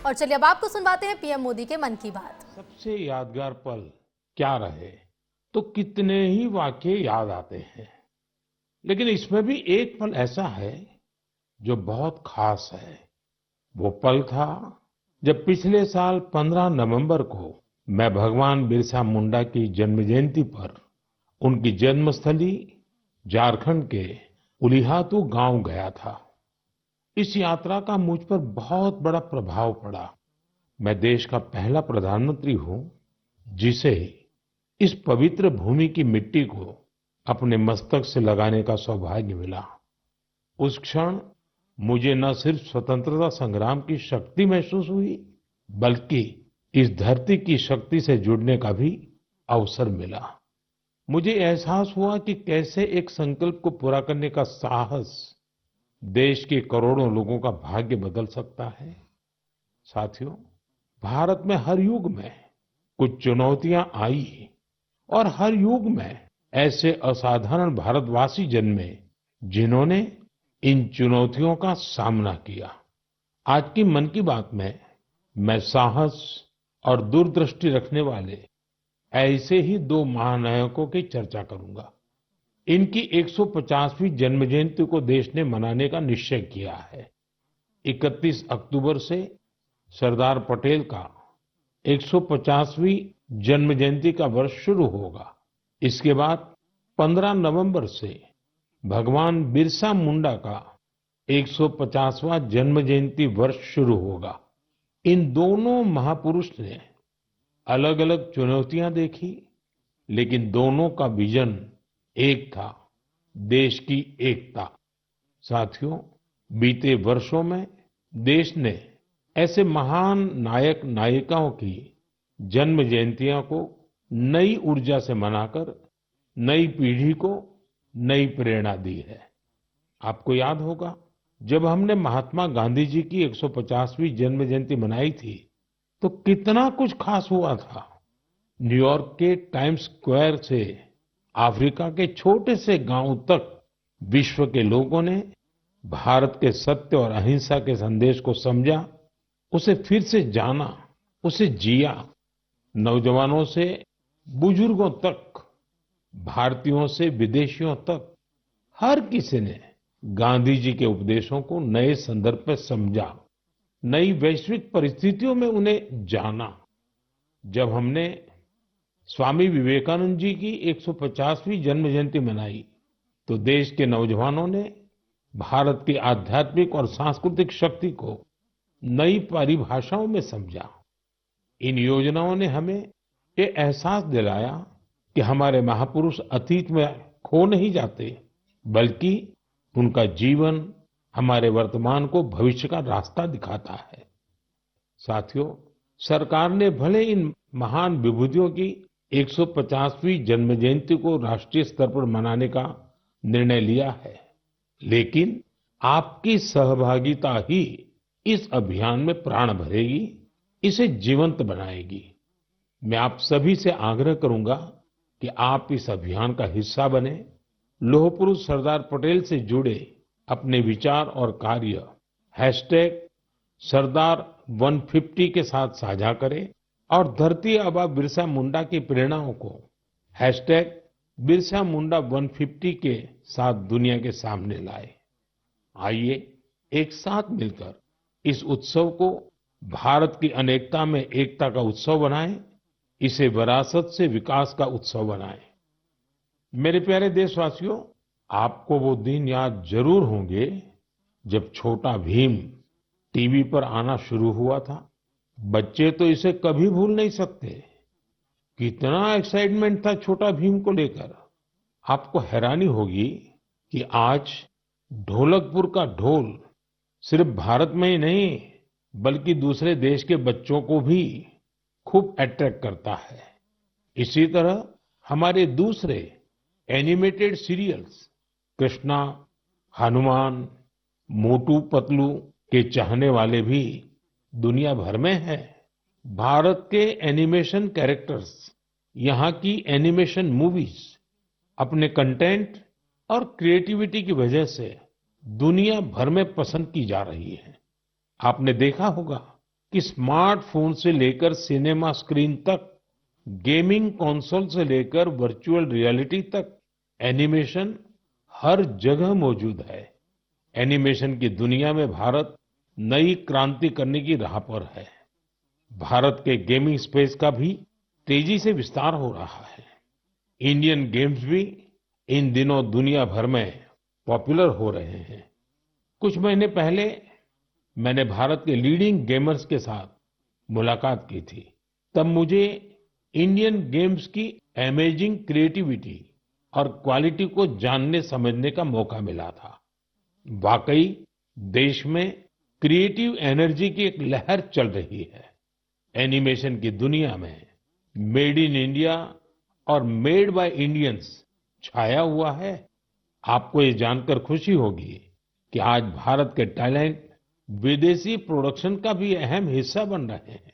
और चलिए अब आपको सुनवाते हैं पीएम मोदी के मन की बात। सबसे यादगार पल क्या रहे तो कितने ही वाकये याद आते हैं, लेकिन इसमें भी एक पल ऐसा है जो बहुत खास है। वो पल था जब पिछले साल 15 नवंबर को मैं भगवान बिरसा मुंडा की जन्म जयंती पर उनकी जन्मस्थली झारखंड के उलिहातू गांव गया था। इस यात्रा का मुझ पर बहुत बड़ा प्रभाव पड़ा। मैं देश का पहला प्रधानमंत्री हूं जिसे इस पवित्र भूमि की मिट्टी को अपने मस्तक से लगाने का सौभाग्य मिला। उस क्षण मुझे न सिर्फ स्वतंत्रता संग्राम की शक्ति महसूस हुई, बल्कि इस धरती की शक्ति से जुड़ने का भी अवसर मिला। मुझे एहसास हुआ कि कैसे एक संकल्प को पूरा करने का साहस देश के करोड़ों लोगों का भाग्य बदल सकता है। साथियों, भारत में हर युग में कुछ चुनौतियां आई और हर युग में ऐसे असाधारण भारतवासी जन्मे जिन्होंने इन चुनौतियों का सामना किया। आज की मन की बात में मैं साहस और दूरदृष्टि रखने वाले ऐसे ही दो महानायकों की चर्चा करूंगा। इनकी 150वीं जन्म जयंती को देश ने मनाने का निश्चय किया है। 31 अक्टूबर से सरदार पटेल का 150वीं जन्म जयंती का वर्ष शुरू होगा। इसके बाद 15 नवंबर से भगवान बिरसा मुंडा का 150वां जन्म जयंती वर्ष शुरू होगा। इन दोनों महापुरुष ने अलग अलग चुनौतियां देखी, लेकिन दोनों का विजन एक था, देश की एकता। साथियों, बीते वर्षों में देश ने ऐसे महान नायक नायिकाओं की जन्म जयंतियों को नई ऊर्जा से मनाकर नई पीढ़ी को नई प्रेरणा दी है। आपको याद होगा, जब हमने महात्मा गांधी जी की 150वीं जन्म जयंती मनाई थी तो कितना कुछ खास हुआ था। न्यूयॉर्क के टाइम्स स्क्वायर से अफ्रीका के छोटे से गांव तक विश्व के लोगों ने भारत के सत्य और अहिंसा के संदेश को समझा, उसे फिर से जाना, उसे जिया। नौजवानों से बुजुर्गों तक, भारतीयों से विदेशियों तक, हर किसी ने गांधी जी के उपदेशों को नए संदर्भ में समझा, नई वैश्विक परिस्थितियों में उन्हें जाना। जब हमने स्वामी विवेकानंद जी की 150वीं जन्म जयंती मनाई तो देश के नौजवानों ने भारत की आध्यात्मिक और सांस्कृतिक शक्ति को नई परिभाषाओं में समझा। इन योजनाओं ने हमें ये एहसास दिलाया कि हमारे महापुरुष अतीत में खो नहीं जाते, बल्कि उनका जीवन हमारे वर्तमान को भविष्य का रास्ता दिखाता है। साथियों, सरकार ने भले इन महान विभूतियों की 150वीं जन्म जयंती को राष्ट्रीय स्तर पर मनाने का निर्णय लिया है, लेकिन आपकी सहभागिता ही इस अभियान में प्राण भरेगी, इसे जीवंत बनाएगी। मैं आप सभी से आग्रह करूंगा कि आप इस अभियान का हिस्सा बने। लौह पुरुष सरदार पटेल से जुड़े अपने विचार और कार्य #सरदार 150 के साथ साझा करें और धरती आबा बिरसा मुंडा की प्रेरणाओं को बिरसा मुंडा 150 के साथ दुनिया के सामने लाए। आइए एक साथ मिलकर इस उत्सव को भारत की अनेकता में एकता का उत्सव बनाएं, इसे विरासत से विकास का उत्सव बनाएं। मेरे प्यारे देशवासियों, आपको वो दिन याद जरूर होंगे जब छोटा भीम टीवी पर आना शुरू हुआ था। बच्चे तो इसे कभी भूल नहीं सकते। कितना एक्साइटमेंट था छोटा भीम को लेकर। आपको हैरानी होगी कि आज ढोलकपुर का ढोल सिर्फ भारत में ही नहीं, बल्कि दूसरे देश के बच्चों को भी खूब अट्रैक्ट करता है। इसी तरह हमारे दूसरे एनिमेटेड सीरियल्स कृष्णा, हनुमान, मोटू पतलू के चाहने वाले भी दुनिया भर में हैं। भारत के एनिमेशन कैरेक्टर्स, यहाँ की एनिमेशन मूवीज अपने कंटेंट और क्रिएटिविटी की वजह से दुनिया भर में पसंद की जा रही है। आपने देखा होगा कि स्मार्टफोन से लेकर सिनेमा स्क्रीन तक, गेमिंग कंसोल से लेकर वर्चुअल रियलिटी तक, एनिमेशन हर जगह मौजूद है। एनिमेशन की दुनिया में भारत नई क्रांति करने की राह पर है। भारत के गेमिंग स्पेस का भी तेजी से विस्तार हो रहा है। इंडियन गेम्स भी इन दिनों दुनिया भर में पॉपुलर हो रहे हैं। कुछ महीने पहले मैंने भारत के लीडिंग गेमर्स के साथ मुलाकात की थी। तब मुझे इंडियन गेम्स की अमेजिंग क्रिएटिविटी और क्वालिटी को जानने समझने का मौका मिला था। वाकई देश में क्रिएटिव एनर्जी की एक लहर चल रही है। एनिमेशन की दुनिया में मेड इन इंडिया और मेड बाय इंडियंस छाया हुआ है। आपको ये जानकर खुशी होगी कि आज भारत के टैलेंट विदेशी प्रोडक्शन का भी अहम हिस्सा बन रहे हैं।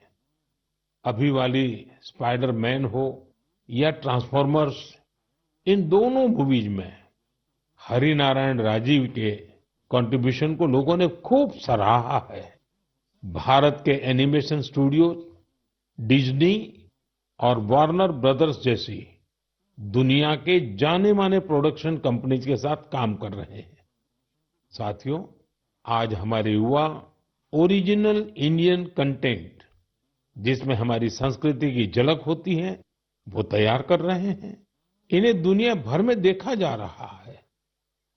अभी वाली स्पाइडरमैन हो या ट्रांसफॉर्मर्स, इन दोनों मूवीज में हरिनारायण राजीव के कंट्रीब्यूशन को लोगों ने खूब सराहा है। भारत के एनिमेशन स्टूडियो डिज्नी और वार्नर ब्रदर्स जैसी दुनिया के जाने-माने प्रोडक्शन कंपनीज के साथ काम कर रहे हैं। साथियों, आज हमारे युवा ओरिजिनल इंडियन कंटेंट, जिसमें हमारी संस्कृति की झलक होती है, वो तैयार कर रहे हैं। इन्हें दुनिया भर में देखा जा रहा है।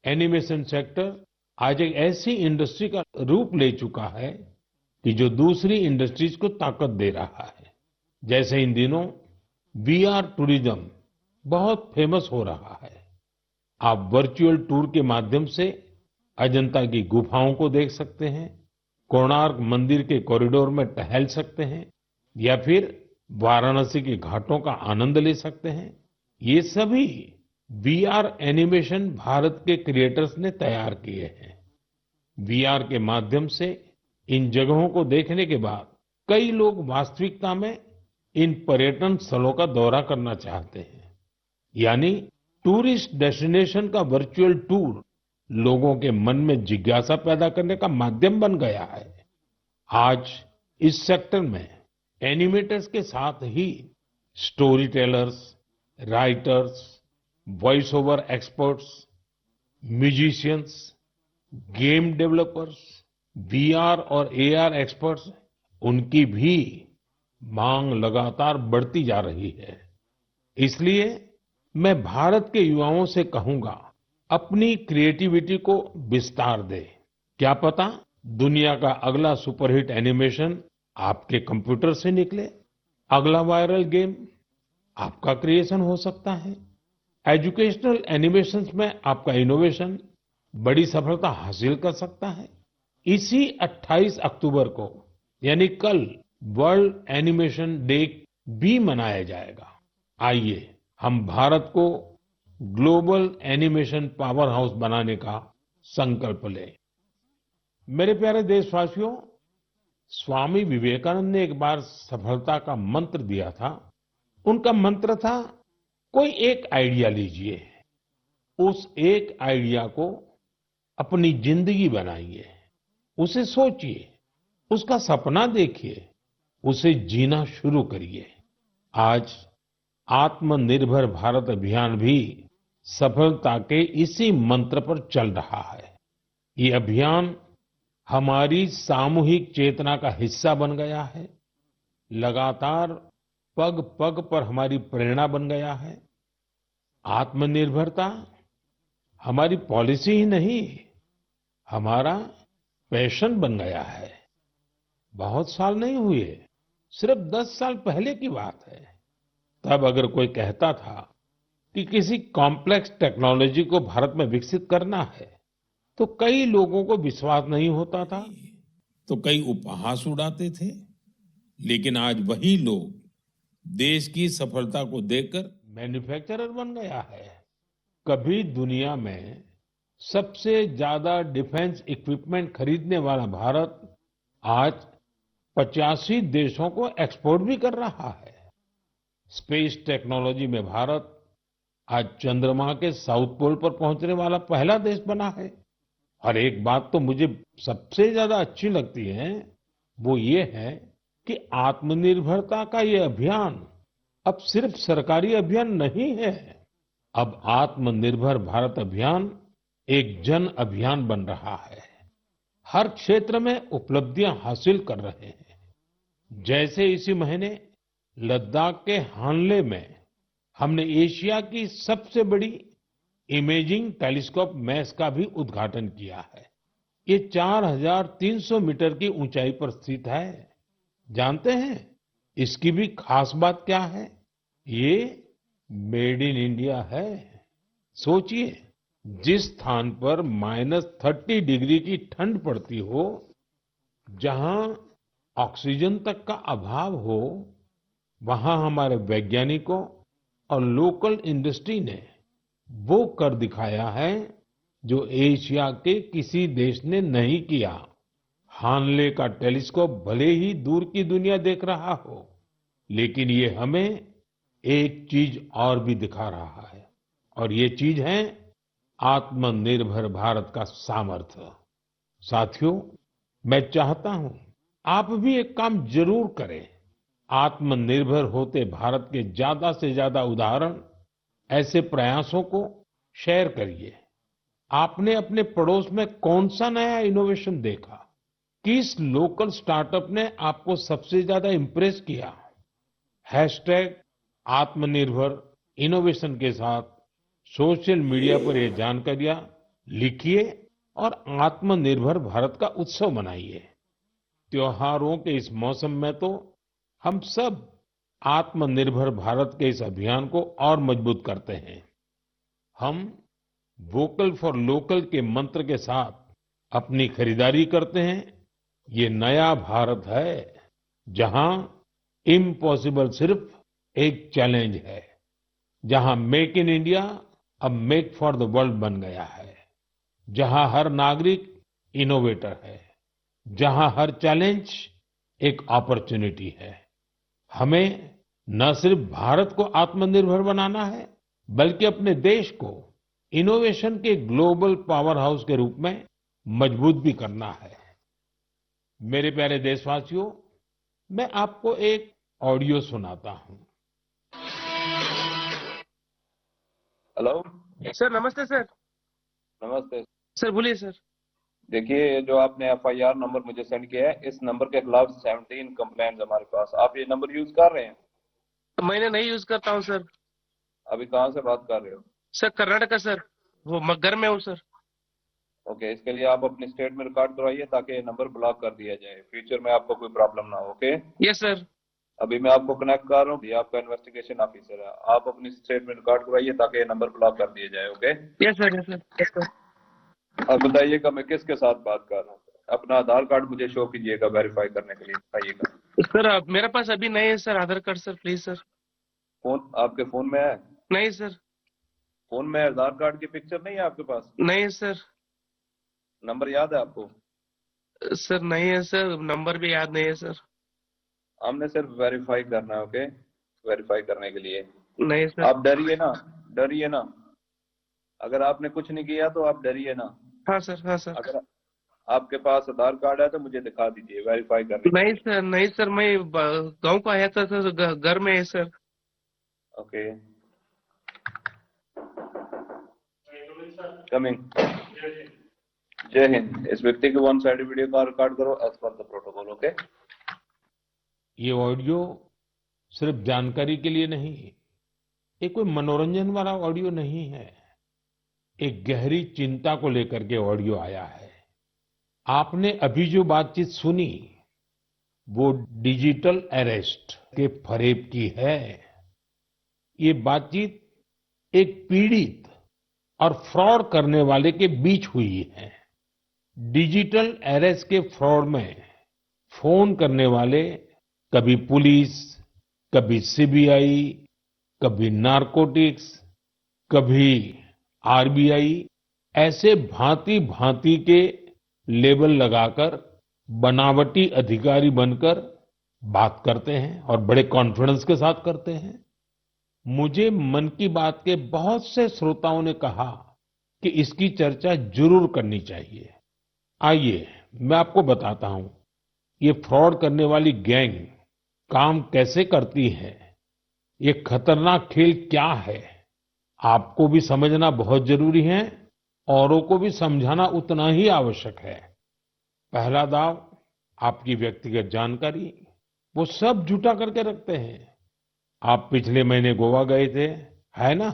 एनिमेशन सेक्टर आज एक ऐसी इंडस्ट्री का रूप ले चुका है कि जो दूसरी इंडस्ट्रीज को ताकत दे रहा है। जैसे इन दिनों वीआर टूरिज्म बहुत फेमस हो रहा है। आप वर्चुअल टूर के माध्यम से अजंता की गुफाओं को देख सकते हैं, कोणार्क मंदिर के कॉरिडोर में टहल सकते हैं या फिर वाराणसी के घाटों का आनंद ले सकते हैं। ये सभी वीआर एनिमेशन भारत के क्रिएटर्स ने तैयार किए हैं। वीआर के माध्यम से इन जगहों को देखने के बाद कई लोग वास्तविकता में इन पर्यटन स्थलों का दौरा करना चाहते हैं। यानी टूरिस्ट डेस्टिनेशन का वर्चुअल टूर लोगों के मन में जिज्ञासा पैदा करने का माध्यम बन गया है। आज इस सेक्टर में एनिमेटर्स के साथ ही story tellers, writers, voice over experts, musicians, game developers, VR और एआर एक्सपर्ट्स, उनकी भी मांग लगातार बढ़ती जा रही है। इसलिए मैं भारत के युवाओं से कहूंगा, अपनी क्रिएटिविटी को विस्तार दें। क्या पता दुनिया का अगला सुपरहिट एनिमेशन आपके कंप्यूटर से निकले। अगला वायरल गेम आपका क्रिएशन हो सकता है। एजुकेशनल एनिमेशंस में आपका इनोवेशन बड़ी सफलता हासिल कर सकता है। इसी 28 अक्टूबर को यानी कल वर्ल्ड एनिमेशन डे भी मनाया जाएगा। आइए हम भारत को ग्लोबल एनिमेशन पावर हाउस बनाने का संकल्प लें। मेरे प्यारे देशवासियों, स्वामी विवेकानंद ने एक बार सफलता का मंत्र दिया था। उनका मंत्र था, कोई एक आइडिया लीजिए, उस एक आइडिया को अपनी जिंदगी बनाइए, उसे सोचिए, उसका सपना देखिए, उसे जीना शुरू करिए। आज आत्मनिर्भर भारत अभियान भी सफलता के इसी मंत्र पर चल रहा है। ये अभियान हमारी सामूहिक चेतना का हिस्सा बन गया है। लगातार पग पग पर हमारी प्रेरणा बन गया है। आत्मनिर्भरता हमारी पॉलिसी ही नहीं, हमारा पैशन बन गया है। बहुत साल नहीं हुए, सिर्फ 10 साल पहले की बात है। तब अगर कोई कहता था कि किसी कॉम्प्लेक्स टेक्नोलॉजी को भारत में विकसित करना है, तो कई लोगों को विश्वास नहीं होता था, तो कई उपहास उड़ाते थे। लेकिन आज वही लोग देश की सफलता को देखकर मैन्युफैक्चरर बन गया है। कभी दुनिया में सबसे ज्यादा डिफेंस इक्विपमेंट खरीदने वाला भारत आज 85 देशों को एक्सपोर्ट भी कर रहा है। स्पेस टेक्नोलॉजी में भारत आज चंद्रमा के साउथ पोल पर पहुंचने वाला पहला देश बना है। और एक बात तो मुझे सबसे ज्यादा अच्छी लगती है वो ये है कि आत्मनिर्भरता का ये अभियान अब सिर्फ सरकारी अभियान नहीं है। अब आत्मनिर्भर भारत अभियान एक जन अभियान बन रहा है। हर क्षेत्र में उपलब्धियां हासिल कर रहे हैं। जैसे इसी महीने लद्दाख के हानले में हमने एशिया की सबसे बड़ी इमेजिंग टेलीस्कोप मैस का भी उद्घाटन किया है। ये 4,300 मीटर की ऊंचाई पर स्थित है। जानते हैं इसकी भी खास बात क्या है? ये मेड इन इंडिया है। सोचिए, जिस स्थान पर -30 डिग्री की ठंड पड़ती हो, जहां ऑक्सीजन तक का अभाव हो, वहां हमारे वैज्ञानिकों और लोकल इंडस्ट्री ने वो कर दिखाया है जो एशिया के किसी देश ने नहीं किया। हानले का टेलीस्कोप भले ही दूर की दुनिया देख रहा हो, लेकिन ये हमें एक चीज और भी दिखा रहा है, और ये चीज है आत्मनिर्भर भारत का सामर्थ्य। साथियों, मैं चाहता हूं आप भी एक काम जरूर करें। आत्मनिर्भर होते भारत के ज्यादा से ज्यादा उदाहरण, ऐसे प्रयासों को शेयर करिए। आपने अपने पड़ोस में कौन सा नया इनोवेशन देखा? किस लोकल स्टार्टअप ने आपको सबसे ज्यादा इम्प्रेस किया? हैशटैग आत्मनिर्भर इनोवेशन के साथ सोशल मीडिया पर ये जानकारियां लिखिए और आत्मनिर्भर भारत का उत्सव मनाइए। त्योहारों के इस मौसम में तो हम सब आत्मनिर्भर भारत के इस अभियान को और मजबूत करते हैं। हम वोकल फॉर लोकल के मंत्र के साथ अपनी खरीदारी करते हैं। ये नया भारत है जहां इम्पॉसिबल सिर्फ एक चैलेंज है, जहां मेक इन इंडिया अब मेक फॉर द वर्ल्ड बन गया है, जहां हर नागरिक इनोवेटर है, जहां हर चैलेंज एक अपॉर्चुनिटी है। हमें न सिर्फ भारत को आत्मनिर्भर बनाना है, बल्कि अपने देश को इनोवेशन के ग्लोबल पावर हाउस के रूप में मजबूत भी करना है। मेरे प्यारे देशवासियों, मैं आपको एक ऑडियो सुनाता हूं। हेलो सर नमस्ते सर। नमस्ते सर बोलिए सर। देखिए, जो आपने एफआईआर नंबर मुझे सेंड किया है, इस नंबर के खिलाफ 17 कंप्लेंट्स हमारे पास। आप ये नंबर यूज कर रहे हैं? तो मैंने नहीं यूज करता हूँ सर। अभी कहाँ से बात कर रहे हो? सर कर्नाटका सर, वो घर में हूँ सर। ओके, इसके लिए आप अपनी स्टेट में रिकॉर्ड करवाइए ताकि ये नंबर ब्लॉक कर दिया जाए, फ्यूचर में आपको कोई प्रॉब्लम ना हो। Okay, yes sir. अभी मैं आपको कनेक्ट कर रहा हूँ, ये आपका इन्वेस्टिगेशन ऑफिसर है। आप अपनी स्टेट में रिकॉर्ड करवाइए ताकि ये नंबर ब्लॉक कर दिया जाए। Okay, yes sir, yes sir, yes sir. अब बताइएगा मैं किसके साथ बात कर रहा हूँ। अपना आधार कार्ड मुझे शो कीजिएगा वेरीफाई करने के लिए, बताइएगा। सर मेरे पास अभी नहीं है sir Aadhaar card sir, please sir. Phone आपके फोन में है? नहीं सर। फोन में आधार कार्ड की पिक्चर नहीं है आपके पास? नहीं है सर। नंबर याद है आपको? सर नहीं है सर, नंबर भी याद नहीं है सर। हमने सिर्फ वेरीफाई करना है। ओके, वेरीफाई करने के लिए नहीं सर। आप डरिए ना, डरिए ना। अगर आपने कुछ नहीं किया तो आप डरिए ना। हाँ सर, हाँ सर। अगर आपके पास आधार कार्ड है तो मुझे दिखा दीजिए वेरीफाई करने। नहीं सर, नहीं सर, मैं गांव को आया था सर, घर में है सर। Okay, coming. जय हिंद। इस व्यक्ति के वन साइड वीडियो का रिकॉर्ड करो as per the protocol. Okay, ये ऑडियो सिर्फ जानकारी के लिए नहीं, ये कोई मनोरंजन वाला ऑडियो नहीं है। एक गहरी चिंता को लेकर के ऑडियो आया है। आपने अभी जो बातचीत सुनी वो डिजिटल अरेस्ट के फरेब की है। ये बातचीत एक पीड़ित और फ्रॉड करने वाले के बीच हुई है। डिजिटल अरेस्ट के फ्रॉड में फोन करने वाले कभी पुलिस, कभी सीबीआई, कभी नारकोटिक्स, कभी आरबीआई, ऐसे भांति भांति के लेबल लगाकर बनावटी अधिकारी बनकर बात करते हैं और बड़े कॉन्फिडेंस के साथ करते हैं। मुझे मन की बात के बहुत से श्रोताओं ने कहा कि इसकी चर्चा जरूर करनी चाहिए। आइए मैं आपको बताता हूं ये फ्रॉड करने वाली गैंग काम कैसे करती है, ये खतरनाक खेल क्या है, आपको भी समझना बहुत जरूरी है, औरों को भी समझाना उतना ही आवश्यक है। पहला दाव आपकी व्यक्तिगत जानकारी, वो सब जुटा करके रखते हैं। आप पिछले महीने गोवा गए थे, है ना?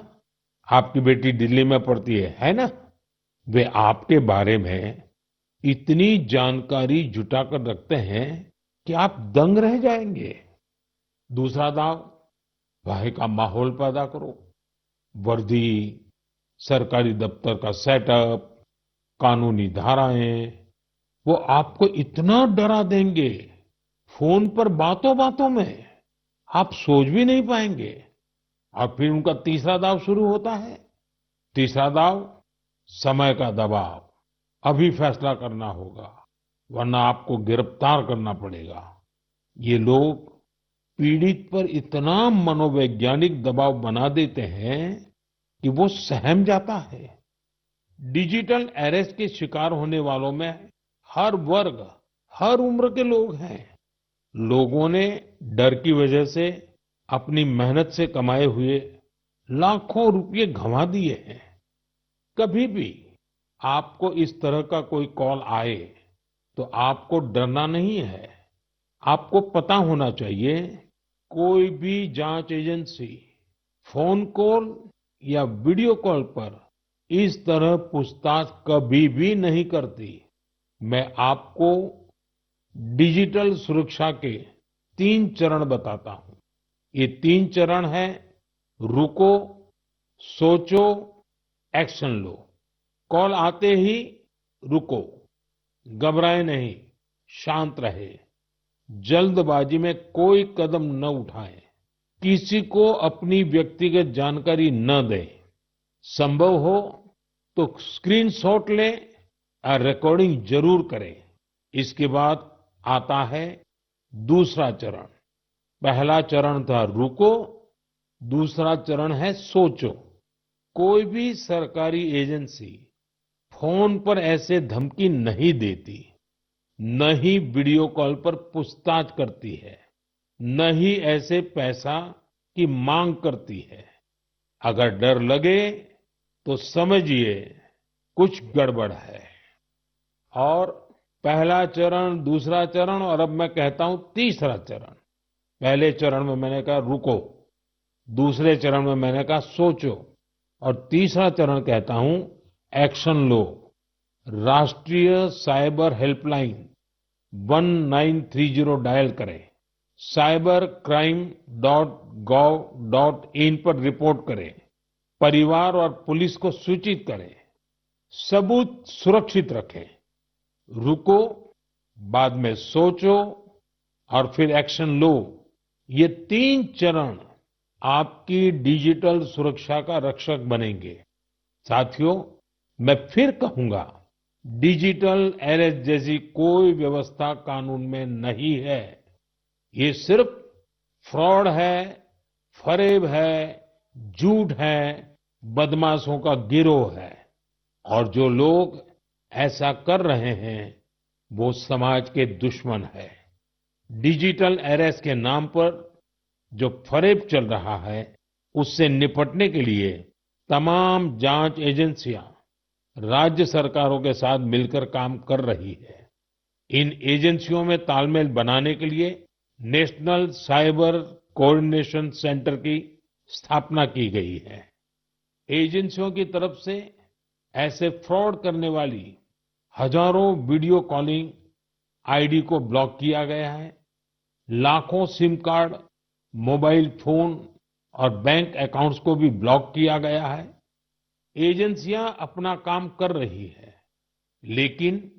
आपकी बेटी दिल्ली में पढ़ती है ना? वे आपके बारे में इतनी जानकारी जुटा कर रखते हैं कि आप दंग रह जाएंगे। दूसरा दाव, भय का माहौल पैदा करो। वर्दी, सरकारी दफ्तर का सेटअप, कानूनी धाराएं, वो आपको इतना डरा देंगे, फोन पर बातों बातों में आप सोच भी नहीं पाएंगे। और फिर उनका तीसरा दाव शुरू होता है। तीसरा दाव, समय का दबाव। अभी फैसला करना होगा, वरना आपको गिरफ्तार करना पड़ेगा। ये लोग पीड़ित पर इतना मनोवैज्ञानिक दबाव बना देते हैं कि वो सहम जाता है। डिजिटल अरेस्ट के शिकार होने वालों में हर वर्ग, हर उम्र के लोग हैं। लोगों ने डर की वजह से अपनी मेहनत से कमाए हुए लाखों रुपए गंवा दिए हैं। कभी भी आपको इस तरह का कोई कॉल आए तो आपको डरना नहीं है। आपको पता होना चाहिए, कोई भी जांच एजेंसी फोन कॉल या वीडियो कॉल पर इस तरह पूछताछ कभी भी नहीं करती। मैं आपको डिजिटल सुरक्षा के 3 चरण बताता हूं। ये 3 चरण है: रुको, सोचो, एक्शन लो। कॉल आते ही रुको, घबराए नहीं, शांत रहे, जल्दबाजी में कोई कदम न उठाएं, किसी को अपनी व्यक्तिगत जानकारी न दें। संभव हो तो स्क्रीनशॉट लें और रिकॉर्डिंग जरूर करें। इसके बाद आता है दूसरा चरण। पहला चरण था रुको, दूसरा चरण है सोचो। कोई भी सरकारी एजेंसी फोन पर ऐसे धमकी नहीं देती, न ही वीडियो कॉल पर पूछताछ करती है, न ही ऐसे पैसा की मांग करती है। अगर डर लगे तो समझिए कुछ गड़बड़ है। और पहला चरण, दूसरा चरण और अब मैं कहता हूं तीसरा चरण। पहले चरण में मैंने कहा रुको, दूसरे चरण में मैंने कहा सोचो, और तीसरा चरण कहता हूं एक्शन लो। राष्ट्रीय साइबर हेल्पलाइन 1930 डायल करें, cybercrime.gov.in पर रिपोर्ट करें, परिवार और पुलिस को सूचित करें, सबूत सुरक्षित रखें। रुको, बाद में सोचो और फिर एक्शन लो। ये 3 चरण आपकी डिजिटल सुरक्षा का रक्षक बनेंगे। साथियों, मैं फिर कहूंगा, डिजिटल अरेस्ट जैसी कोई व्यवस्था कानून में नहीं है। ये सिर्फ फ्रॉड है, फरेब है, झूठ है, बदमाशों का गिरोह है। और जो लोग ऐसा कर रहे हैं वो समाज के दुश्मन है। डिजिटल अरेस्ट के नाम पर जो फरेब चल रहा है, उससे निपटने के लिए तमाम जांच एजेंसियां राज्य सरकारों के साथ मिलकर काम कर रही है। इन एजेंसियों में तालमेल बनाने के लिए नेशनल साइबर कोऑर्डिनेशन सेंटर की स्थापना की गई है। एजेंसियों की तरफ से ऐसे फ्रॉड करने वाली हजारों वीडियो कॉलिंग आईडी को ब्लॉक किया गया है। लाखों सिम कार्ड, मोबाइल फोन और बैंक अकाउंट्स को भी ब्लॉक किया गया है। एजेंसियां अपना काम कर रही है, लेकिन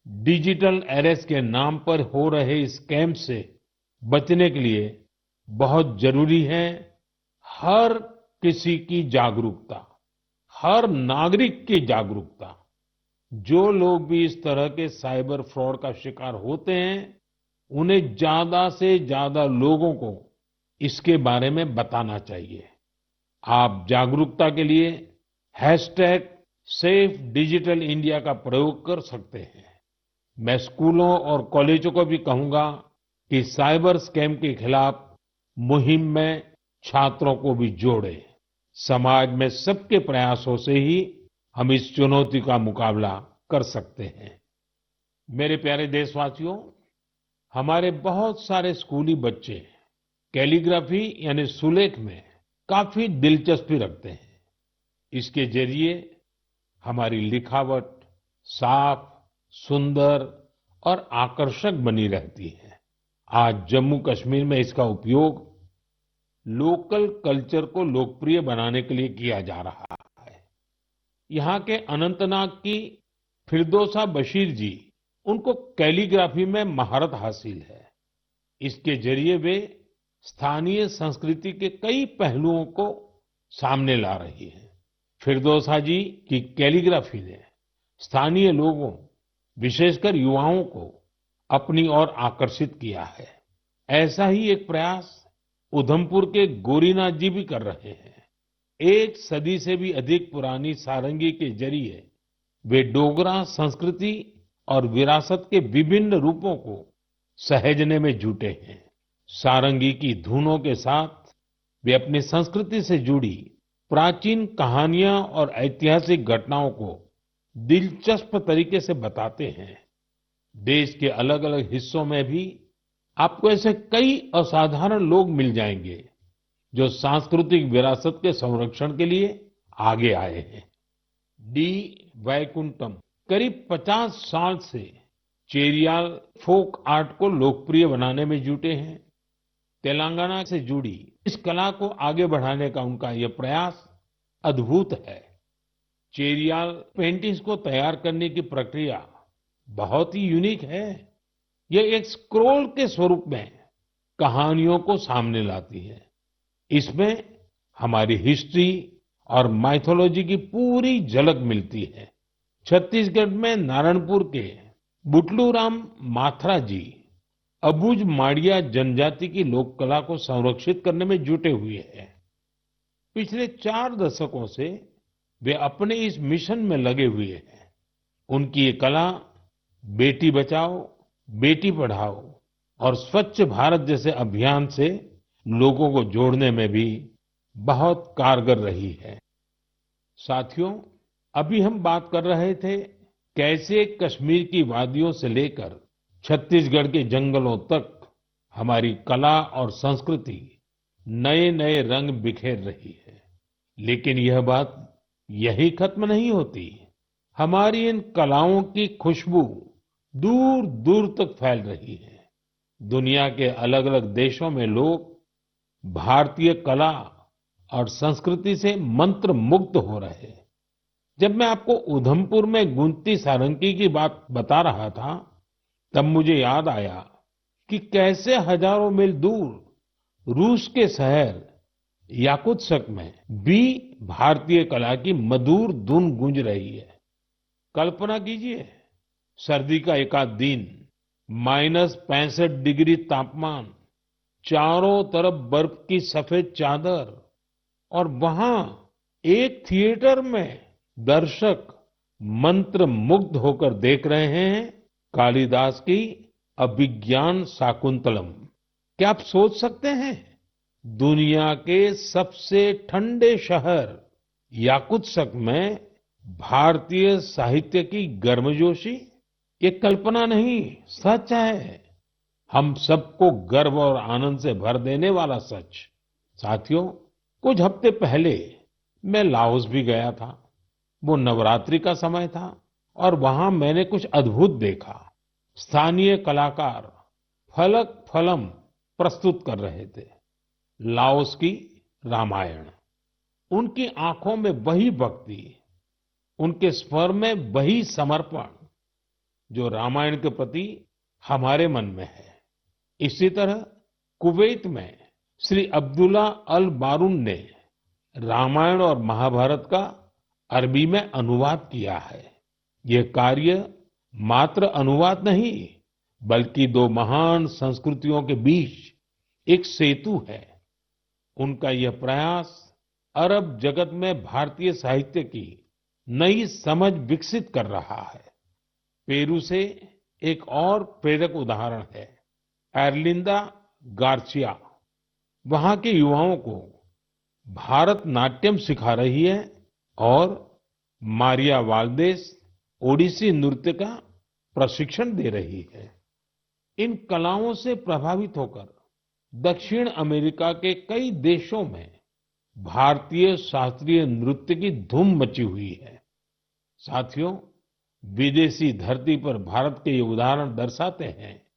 डिजिटल अरेस्ट के नाम पर हो रहे स्कैम से बचने के लिए बहुत जरूरी है हर किसी की जागरूकता, हर नागरिक की जागरूकता। जो लोग भी इस तरह के साइबर फ्रॉड का शिकार होते हैं, उन्हें ज्यादा से ज्यादा लोगों को इसके बारे में बताना चाहिए। आप जागरूकता के लिए हैशटैग सेफ डिजिटल इंडिया का प्रयोग कर सकते हैं। मैं स्कूलों और कॉलेजों को भी कहूंगा कि साइबर स्कैम के खिलाफ मुहिम में छात्रों को भी जोड़ें। समाज में सबके प्रयासों से ही हम इस चुनौती का मुकाबला कर सकते हैं। मेरे प्यारे देशवासियों, हमारे बहुत सारे स्कूली बच्चे कैलीग्राफी यानी सुलेख में काफी दिलचस्पी रखते हैं। इसके जरिए हमारी लिखावट साफ, सुंदर और आकर्षक बनी रहती है। आज जम्मू कश्मीर में इसका उपयोग लोकल कल्चर को लोकप्रिय बनाने के लिए किया जा रहा है। यहाँ के अनंतनाग की फिरदौसा बशीर जी, उनको कैलीग्राफी में महारत हासिल है। इसके जरिए वे स्थानीय संस्कृति के कई पहलुओं को सामने ला रही है। फिरदौसा जी की कैलीग्राफी ने स्थानीय लोगों, विशेषकर युवाओं को अपनी ओर आकर्षित किया है। ऐसा ही एक प्रयास उधमपुर के गोरीनाथ जी भी कर रहे हैं। एक सदी से भी अधिक पुरानी सारंगी के जरिए वे डोगरा संस्कृति और विरासत के विभिन्न रूपों को सहेजने में जुटे हैं। सारंगी की धुनों के साथ वे अपनी संस्कृति से जुड़ी प्राचीन कहानियां और ऐतिहासिक घटनाओं को दिलचस्प तरीके से बताते हैं। देश के अलग अलग हिस्सों में भी आपको ऐसे कई असाधारण लोग मिल जाएंगे जो सांस्कृतिक विरासत के संरक्षण के लिए आगे आए हैं। डी वैकुंठम करीब 50 साल से चेरियाल फोक आर्ट को लोकप्रिय बनाने में जुटे हैं। तेलंगाना से जुड़ी इस कला को आगे बढ़ाने का उनका ये प्रयास अद्भुत है। चेरियाल पेंटिंग्स को तैयार करने की प्रक्रिया बहुत ही यूनिक है। यह एक स्क्रोल के स्वरूप में कहानियों को सामने लाती है। इसमें हमारी हिस्ट्री और माइथोलॉजी की पूरी झलक मिलती है। छत्तीसगढ़ में नारायणपुर के बुटलू राम माथरा जी अबुझ माड़िया जनजाति की लोक कला को संरक्षित करने में जुटे हुए हैं। पिछले 4 दशकों से वे अपने इस मिशन में लगे हुए हैं। उनकी ये कला बेटी बचाओ, बेटी पढ़ाओ और स्वच्छ भारत जैसे अभियान से लोगों को जोड़ने में भी बहुत कारगर रही है। साथियों, अभी हम बात कर रहे थे कैसे कश्मीर की वादियों से लेकर छत्तीसगढ़ के जंगलों तक हमारी कला और संस्कृति नए नए रंग बिखेर रही है। लेकिन यह बात यही खत्म नहीं होती। हमारी इन कलाओं की खुशबू दूर दूर तक फैल रही है। दुनिया के अलग अलग देशों में लोग भारतीय कला और संस्कृति से मंत्र मुग्ध हो रहे हैं। जब मैं आपको उधमपुर में गूंजती सारंगी की बात बता रहा था, तब मुझे याद आया कि कैसे हजारों मील दूर रूस के शहर याकुत्स्क में भी भारतीय कला की मधुर धुन गूंज रही है। कल्पना कीजिए, सर्दी का एकाध दिन, -65 डिग्री तापमान, चारों तरफ बर्फ की सफेद चादर और वहां एक थिएटर में दर्शक मंत्र मुग्ध होकर देख रहे हैं कालिदास की अभिज्ञान शाकुंतलम। क्या आप सोच सकते हैं, दुनिया के सबसे ठंडे शहर याकुत्स्क में भारतीय साहित्य की गर्मजोशी? ये कल्पना नहीं, सच है। हम सबको गर्व और आनंद से भर देने वाला सच। साथियों, कुछ हफ्ते पहले मैं लाओस भी गया था। वो नवरात्रि का समय था और वहां मैंने कुछ अद्भुत देखा। स्थानीय कलाकार फलक फलम प्रस्तुत कर रहे थे, लाओस की रामायण। उनकी आंखों में वही भक्ति, उनके स्वर में वही समर्पण जो रामायण के प्रति हमारे मन में है। इसी तरह कुवैत में श्री अब्दुल्ला अल बारून ने रामायण और महाभारत का अरबी में अनुवाद किया है। ये कार्य मात्र अनुवाद नहीं, बल्कि 2 महान संस्कृतियों के बीच एक सेतु है। उनका यह प्रयास अरब जगत में भारतीय साहित्य की नई समझ विकसित कर रहा है। पेरू से एक और प्रेरक उदाहरण है एर्लिंदा गार्सिया। वहाँ के युवाओं को भारतनाट्यम सिखा रही है और मारिया वाल्देस ओडिसी नृत्य का प्रशिक्षण दे रही है। इन कलाओं से प्रभावित होकर दक्षिण अमेरिका के कई देशों में भारतीय शास्त्रीय नृत्य की धूम मची हुई है। साथियों, विदेशी धरती पर भारत के ये उदाहरण दर्शाते हैं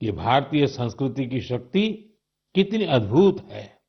कि भारतीय संस्कृति की शक्ति कितनी अद्भुत है।